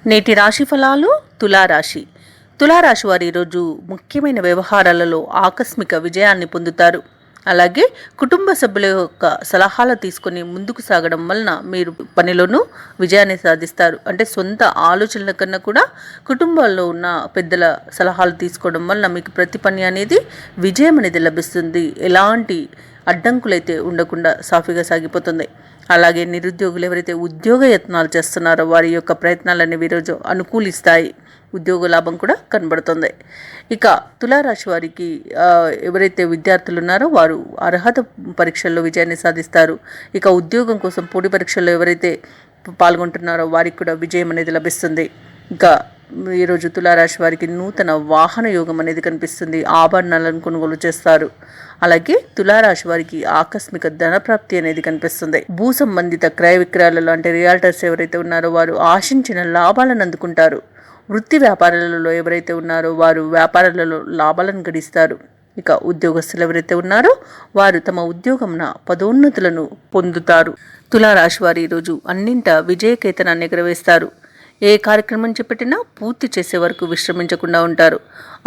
నేటి రాశి ఫలాలు. తులారాశి. తులారాశి వారు ఈరోజు ముఖ్యమైన వ్యవహారాలలో ఆకస్మిక విజయాన్ని పొందుతారు. అలాగే కుటుంబ సభ్యుల యొక్క సలహాలు తీసుకొని ముందుకు సాగడం వలన మీరు పనిలోనూ విజయాన్ని సాధిస్తారు. అంటే సొంత ఆలోచనల కన్నా కూడా కుటుంబాల్లో ఉన్న పెద్దల సలహాలు తీసుకోవడం వలన మీకు ప్రతి పని అనేది విజయం అనేది లభిస్తుంది. ఎలాంటి అడ్డంకులైతే ఉండకుండా సాఫీగా సాగిపోతుంది. అలాగే నిరుద్యోగులు ఎవరైతే ఉద్యోగ యత్నాలు చేస్తున్నారో వారి యొక్క ప్రయత్నాలనేవి ఈరోజు అనుకూలిస్తాయి. ఉద్యోగ లాభం కూడా కనబడుతుంది. ఇక తులారాశి వారికి ఎవరైతే విద్యార్థులు ఉన్నారో వారు అర్హత పరీక్షల్లో విజయాన్ని సాధిస్తారు. ఇక ఉద్యోగం కోసం పోటీ పరీక్షల్లో ఎవరైతే పాల్గొంటున్నారో వారికి కూడా విజయం అనేది లభిస్తుంది. ఇంకా ఈరోజు తులారాశి వారికి నూతన వాహన యోగం అనేది కనిపిస్తుంది. ఆభరణాలను కొనుగోలు చేస్తారు. అలాగే తులారాశి వారికి ఆకస్మిక ధనప్రాప్తి అనేది కనిపిస్తుంది. భూ సంబంధిత క్రయ విక్రయాలలో అంటే రియాల్టర్స్ ఎవరైతే ఉన్నారో వారు ఆశించిన లాభాలను అందుకుంటారు. వృత్తి వ్యాపారాలలో ఎవరైతే ఉన్నారో వారు వ్యాపారాలలో లాభాలను గడిస్తారు. ఇక ఉద్యోగస్తులు ఎవరైతే ఉన్నారో వారు తమ ఉద్యోగంన పదోన్నతులను పొందుతారు. తులారాశి వారు ఈరోజు అన్నింట విజయకేతనాన్ని ఎగరవేస్తారు. ఏ కార్యక్రమం చేపట్టినా పూర్తి చేసే వరకు విశ్రమించకుండా ఉంటారు.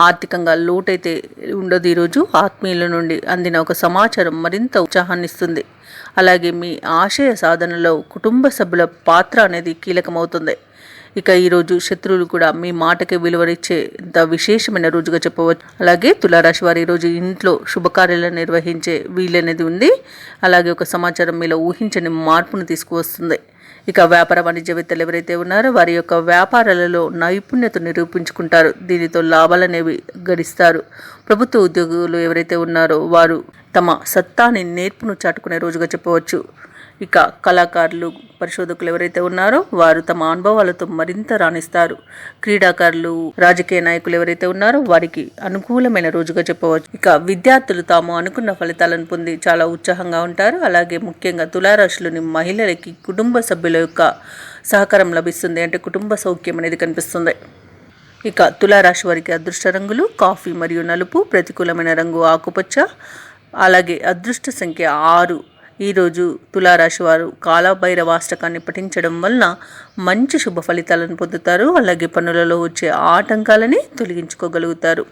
ఆర్థికంగా లోటైతే ఉండదు. ఈరోజు ఆత్మీయుల నుండి అందిన ఒక సమాచారం మరింత ఉత్సాహాన్ని ఇస్తుంది. అలాగే మీ ఆశయ సాధనలో కుటుంబ సభ్యుల పాత్ర అనేది కీలకమవుతుంది. ఇక ఈరోజు శత్రువులు కూడా మీ మాటకి విలువనిచ్చేంత విశేషమైన రోజుగా చెప్పవచ్చు. అలాగే తులారాశి వారు ఈరోజు ఇంట్లో శుభకార్యాలను నిర్వహించే వీలనేది ఉంది. అలాగే ఒక సమాచారం మీలో ఊహించని మార్పును తీసుకువస్తుంది. ఇక వ్యాపార వాణిజ్యవేత్తలు ఎవరైతే ఉన్నారో వారి యొక్క వ్యాపారాలలో నైపుణ్యత నిరూపించుకుంటారు. దీనితో లాభాలనేవి గడిస్తారు. ప్రభుత్వ ఉద్యోగులు ఎవరైతే ఉన్నారో వారు తమ సత్తాని నేర్పును చాటుకునే రోజుగా చెప్పవచ్చు. ఇక కళాకారులు పరిశోధకులు ఎవరైతే ఉన్నారో వారు తమ అనుభవాలతో మరింత రాణిస్తారు. క్రీడాకారులు రాజకీయ నాయకులు ఎవరైతే ఉన్నారో వారికి అనుకూలమైన రోజుగా చెప్పవచ్చు. ఇక విద్యార్థులు తాము అనుకున్న ఫలితాలను పొంది చాలా ఉత్సాహంగా ఉంటారు. అలాగే ముఖ్యంగా తులారాశిలోని మహిళలకి కుటుంబ సభ్యుల యొక్క సహకారం లభిస్తుంది. అంటే కుటుంబ సౌఖ్యం అనేది కనిపిస్తుంది. ఇక తులారాశి వారికి అదృష్ట రంగులు కాఫీ మరియు నలుపు, ప్రతికూలమైన రంగు ఆకుపచ్చ, అలాగే అదృష్ట సంఖ్య 6. ఈరోజు తులారాశి వారు కాలభైరవాష్టకాన్ని పఠించడం వలన మంచి శుభ ఫలితాలను పొందుతారు. అలాగే పనులలో వచ్చే ఆటంకాలని తొలగించుకోగలుగుతారు.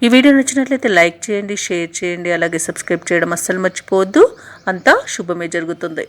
ఈ వీడియో నచ్చినట్లయితే లైక్ చేయండి, షేర్ చేయండి, అలాగే సబ్స్క్రైబ్ చేయడం అస్సలు మర్చిపోవద్దు. అంతా శుభమే జరుగుతుంది.